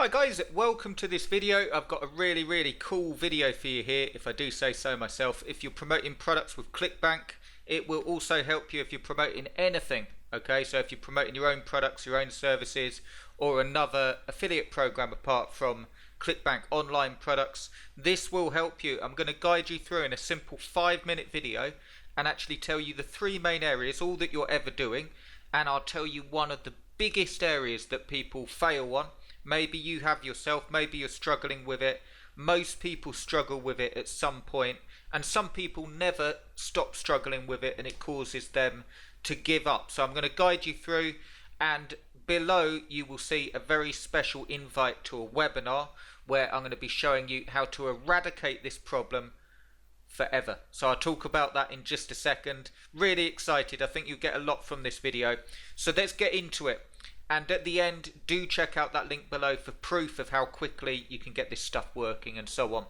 Hi guys, welcome to this video. I've got a really cool video for you here, if I do say so myself. If you're promoting products with Clickbank, it will also help you if you're promoting anything. Okay, so if you're promoting your own products, your own services, or another affiliate program apart from Clickbank online products, this will help you. I'm going to guide you through in a simple 5-minute video and actually tell you the 3 main areas, all that you're ever doing, and I'll tell you one of the biggest areas that people fail on. Maybe you have yourself, maybe you're struggling with it. Most people struggle with it at some point, and some people never stop struggling with it and it causes them to give up. So I'm going to guide you through, and below you will see a very special invite to a webinar where I'm going to be showing you how to eradicate this problem forever. So I'll talk about that in just a second. Really excited. I think you'll get a lot from this video. So let's get into it. And at the end, do check out that link below for proof of how quickly you can get this stuff working and so on.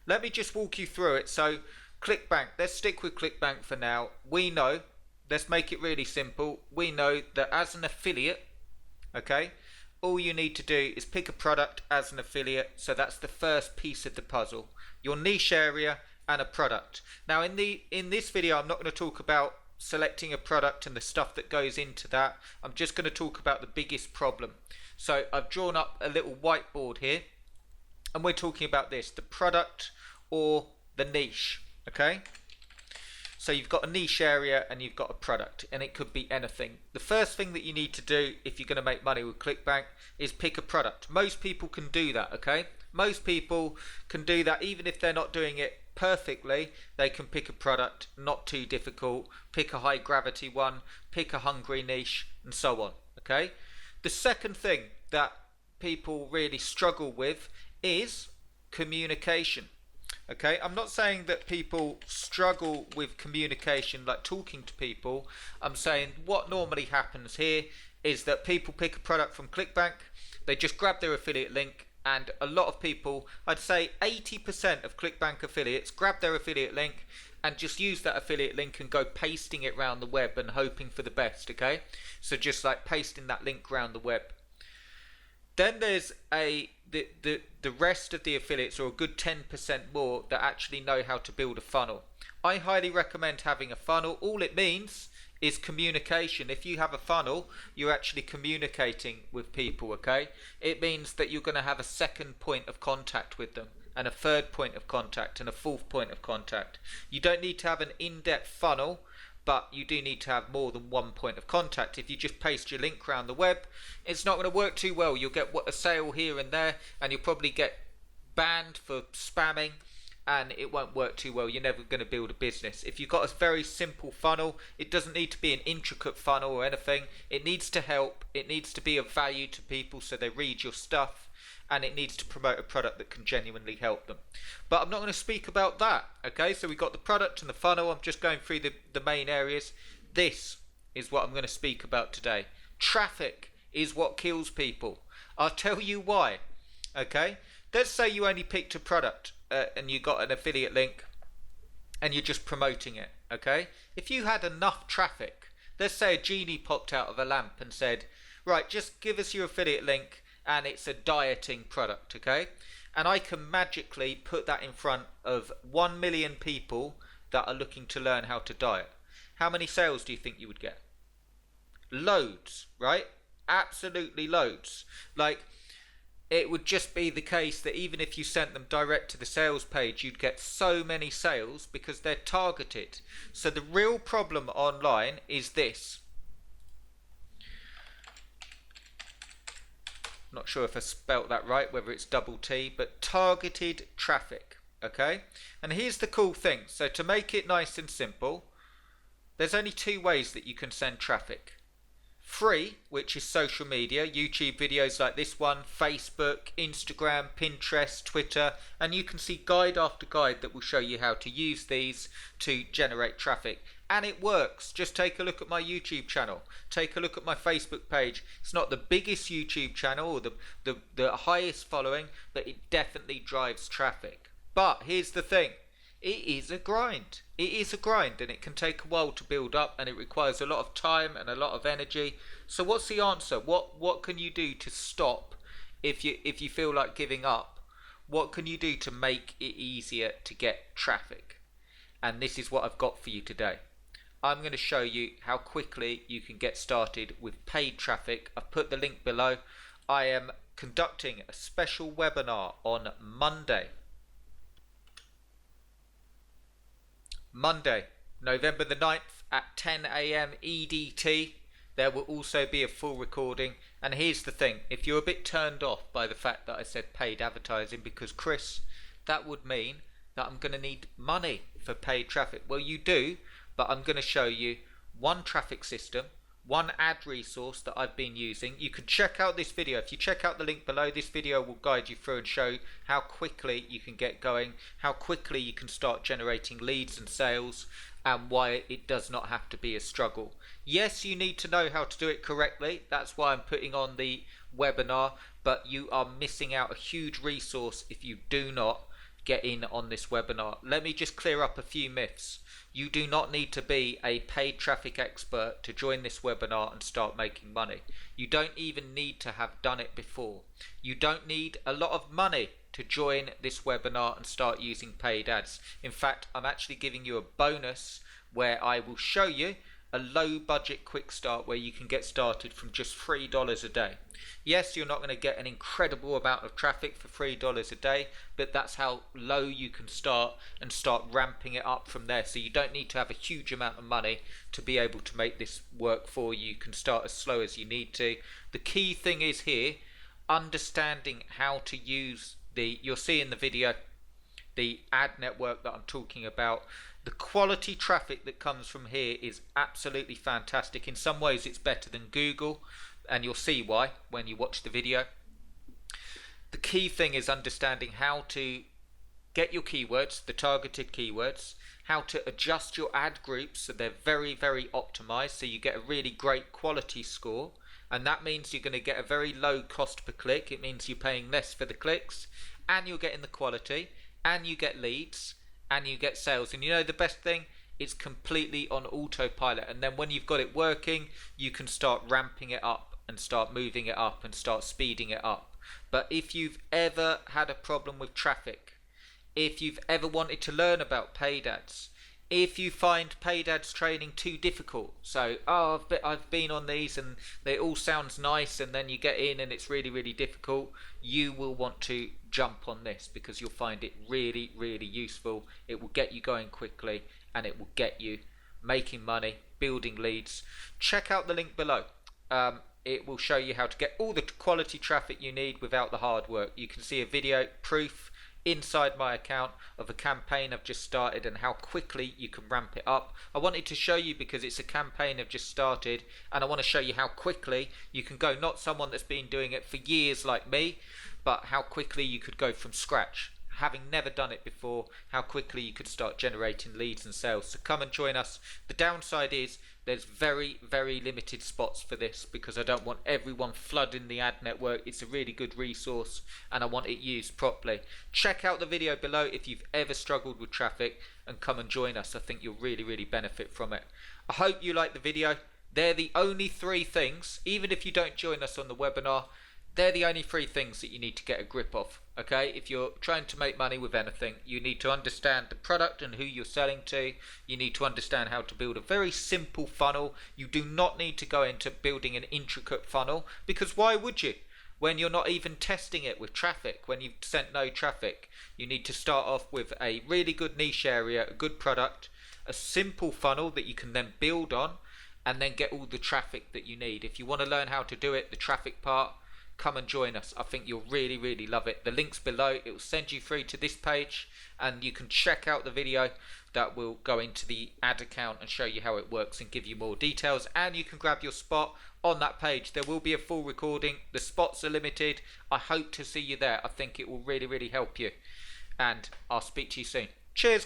Let me just walk you through it. So Clickbank, let's stick with Clickbank for now. We know, let's make it really simple. We know that as an affiliate, okay, all you need to do is pick a product as an affiliate. So that's the first piece of the puzzle. Your niche area and a product. Now in this video, I'm not going to talk about selecting a product and the stuff that goes into that. I'm just going to talk about the biggest problem. So I've drawn up a little whiteboard here and we're talking about this, the product or the niche. Okay, so you've got a niche area and you've got a product, and it could be anything. The first thing that you need to do if you're going to make money with Clickbank is pick a product. Most people can do that. Okay, most people can do that. Even if they're not doing it perfectly, they can pick a product, not too difficult. Pick a high gravity one, pick a hungry niche, and so on. Okay, the second thing that people really struggle with is communication. Okay, I'm not saying that people struggle with communication, like talking to people. I'm saying what normally happens here is that people pick a product from Clickbank, they just grab their affiliate link, and a lot of people, I'd say 80% of Clickbank affiliates, grab their affiliate link and just use that affiliate link and go pasting it around the web and hoping for the best. Okay, so just like pasting that link around the web. Then there's the rest of the affiliates, or a good 10% more, that actually know how to build a funnel. I highly recommend having a funnel. All it means is communication. If you have a funnel, you're actually communicating with people. Okay, it means that you're going to have a second point of contact with them, and a third point of contact, and a fourth point of contact. You don't need to have an in-depth funnel, but you do need to have more than one point of contact. If you just paste your link around the web, it's not going to work too well. You'll get a sale here and there, and you'll probably get banned for spamming, and it won't work too well. You're never going to build a business. If you've got a very simple funnel, it doesn't need to be an intricate funnel or anything. It needs to help. It needs to be of value to people so they read your stuff, and it needs to promote a product that can genuinely help them. But I'm not going to speak about that. Okay, so we've got the product and the funnel. I'm just going through the main areas. This is what I'm going to speak about today. Traffic is what kills people. I'll tell you why. Okay, let's say you only picked a product and you got an affiliate link and you're just promoting it. Okay, if you had enough traffic, let's say a genie popped out of a lamp and said, right, just give us your affiliate link, and it's a dieting product. Okay, and I can magically put that in front of 1 million people that are looking to learn how to diet. How many sales do you think you would get? Loads, right? Absolutely loads. Like, it would just be the case that even if you sent them direct to the sales page, you'd get so many sales because they're targeted. So the real problem online is this. Not sure if I spelt that right, whether it's double T, but targeted traffic. Okay, and here's the cool thing. So to make it nice and simple, there's only 2 ways that you can send traffic. Free, which is social media, YouTube videos like this one, Facebook, Instagram, Pinterest, Twitter, and you can see guide after guide that will show you how to use these to generate traffic. And it works. Just take a look at my YouTube channel. Take a look at my Facebook page. It's not the biggest YouTube channel or the highest following, but it definitely drives traffic. But here's the thing. It is a grind. It is a grind, and it can take a while to build up, and it requires a lot of time and a lot of energy. So what's the answer? What can you do to stop if you feel like giving up, what can you do to make it easier to get traffic? And this is what I've got for you today. I'm going to show you how quickly you can get started with paid traffic. I've put the link below. I am conducting a special webinar on Monday, November the 9th at 10 AM EDT. There will also be a full recording. And here's the thing, if you're a bit turned off by the fact that I said paid advertising, because Chris, that would mean that I'm going to need money for paid traffic. Well, you do, but I'm going to show you one traffic system, one ad resource that I've been using. You can check out this video. If you check out the link below, this video will guide you through and show how quickly you can get going, how quickly you can start generating leads and sales, and why it does not have to be a struggle. Yes, you need to know how to do it correctly. That's why I'm putting on the webinar, but you are missing out a huge resource if you do not get in on this webinar. Let me just clear up a few myths. You do not need to be a paid traffic expert to join this webinar and start making money. You don't even need to have done it before. You don't need a lot of money to join this webinar and start using paid ads. In fact, I'm actually giving you a bonus where I will show you a low budget quick start where you can get started from just $3 a day. Yes, you're not going to get an incredible amount of traffic for $3 a day, but that's how low you can start and start ramping it up from there. So you don't need to have a huge amount of money to be able to make this work for you. You can start as slow as you need to. The key thing is here, understanding how to use you'll see in the video, the ad network that I'm talking about. The quality traffic that comes from here is absolutely fantastic. In some ways it's better than Google, and you'll see why when you watch the video. The key thing is understanding how to get your keywords, the targeted keywords, how to adjust your ad groups so they're very, very optimized, so you get a really great quality score. And that means you're going to get a very low cost per click. It means you're paying less for the clicks, and you're getting the quality, and you get leads, and you get sales. And you know the best thing? It's completely on autopilot. And then when you've got it working, you can start ramping it up and start moving it up and start speeding it up. But if you've ever had a problem with traffic, if you've ever wanted to learn about paid ads, if you find paid ads training too difficult, so I've been on these and they all sounds nice, and then you get in and it's really, really difficult, you will want to jump on this because you'll find it really, really useful. It will get you going quickly, and it will get you making money, building leads. Check out the link below. It will show you how to get all the quality traffic you need without the hard work. You can see a video proof inside my account of a campaign I've just started and how quickly you can ramp it up. I wanted to show you because it's a campaign I've just started, and I want to show you how quickly you can go, not someone that's been doing it for years like me, but how quickly you could go from scratch, having never done it before, how quickly you could start generating leads and sales. So come and join us. The downside is there's very, very limited spots for this because I don't want everyone flooding the ad network. It's a really good resource and I want it used properly. Check out the video below if you've ever struggled with traffic, and come and join us. I think you'll really, really benefit from it. I hope you like the video. They're the only 3 things, even if you don't join us on the webinar, they're the only 3 things that you need to get a grip of. Okay, if you're trying to make money with anything, you need to understand the product and who you're selling to. You need to understand how to build a very simple funnel. You do not need to go into building an intricate funnel, because why would you? When you're not even testing it with traffic, when you've sent no traffic. You need to start off with a really good niche area, a good product, a simple funnel that you can then build on, and then get all the traffic that you need. If you want to learn how to do it, the traffic part, come and join us. I think you'll really, really love it. The link's below. It will send you through to this page, and you can check out the video that will go into the ad account and show you how it works and give you more details. And you can grab your spot on that page. There will be a full recording. The spots are limited. I hope to see you there. I think it will really, really help you. And I'll speak to you soon. Cheers, guys.